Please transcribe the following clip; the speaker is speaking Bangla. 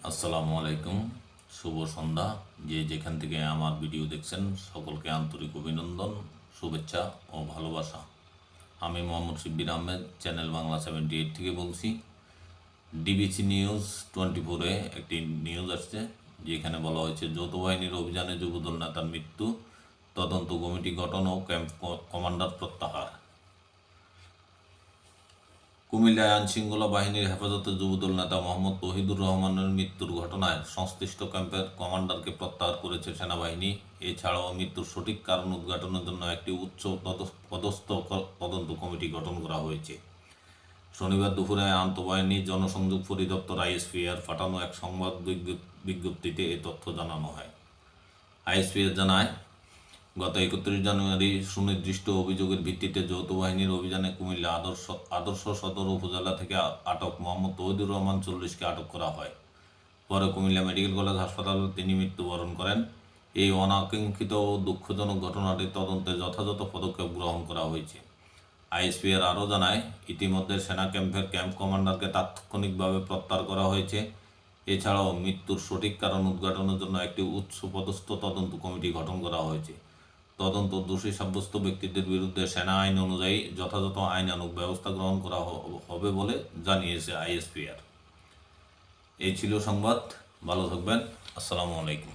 আসসালামু আলাইকুম, শুভ সন্ধ্যা। যে যেখান থেকে আমার ভিডিও দেখছেন সকলকে আন্তরিক অভিনন্দন, শুভেচ্ছা ও ভালোবাসা। আমি মোহাম্মদ শিব্বির আহমেদ, চ্যানেল বাংলা 78 থেকে বলছি। ডিবিসি নিউজ 24-এ একটি নিউজ আসছে, যেখানে বলা হয়েছে যৌথ বাহিনীর অভিযানে যুবদল নেতার মৃত্যু, তদন্ত কমিটি গঠন ও ক্যাম্প কমান্ডার প্রত্যাহার। কুমিল্লায় আইনশৃঙ্খলা বাহিনীর হেফাজতে যুবদল নেতা মোহাম্মদ তৌহিদুর রহমানের মৃত্যুর ঘটনায় সংশ্লিষ্ট ক্যাম্পের কমান্ডারকে প্রত্যাহার করেছে সেনাবাহিনী। এছাড়াও মৃত্যুর সঠিক কারণ উদ্ঘাটনের জন্য একটি উচ্চ পদস্থ তদন্ত কমিটি গঠন করা হয়েছে। শনিবার দুপুরে আন্তঃবাহিনী জনসংযোগ পরিদপ্তর আইএসপিআর পাঠানো এক সংবাদ বিজ্ঞপ্তিতে এ তথ্য জানানো হয়। আইএসপিআর জানায়, গত 31 জানুয়ারি সুনির্দিষ্ট অভিযোগের ভিত্তিতে যৌথ বাহিনীর অভিযানে কুমিল্লা আদর্শ সদর উপজেলা থেকে আটক মোহাম্মদ তৌহিদুর রহমান 40কে আটক করা হয়। পরে কুমিল্লা মেডিকেল কলেজ হাসপাতালে তিনি মৃত্যুবরণ করেন। এই অনাকাঙ্ক্ষিত ও দুঃখজনক ঘটনাটি তদন্তে যথাযথ পদক্ষেপ গ্রহণ করা হয়েছে। আইএসপিআর আরও জানায়, ইতিমধ্যে সেনা ক্যাম্পের ক্যাম্প কমান্ডারকে তাৎক্ষণিকভাবে প্রত্যাহার করা হয়েছে। এছাড়াও মৃত্যুর সঠিক কারণ উদ্ঘাটনের জন্য একটি উচ্চপদস্থ তদন্ত কমিটি গঠন করা হয়েছে। তদন্ত দোষী সাব্যস্ত ব্যক্তিদের বিরুদ্ধে সেনা আইন অনুযায়ী যথাযথ আইনানুগ ব্যবস্থা গ্রহণ করা হবে বলে জানিয়েছে আইএসপিআর। এই ছিল সংবাদ। ভালো থাকবেন। আসসালামু আলাইকুম।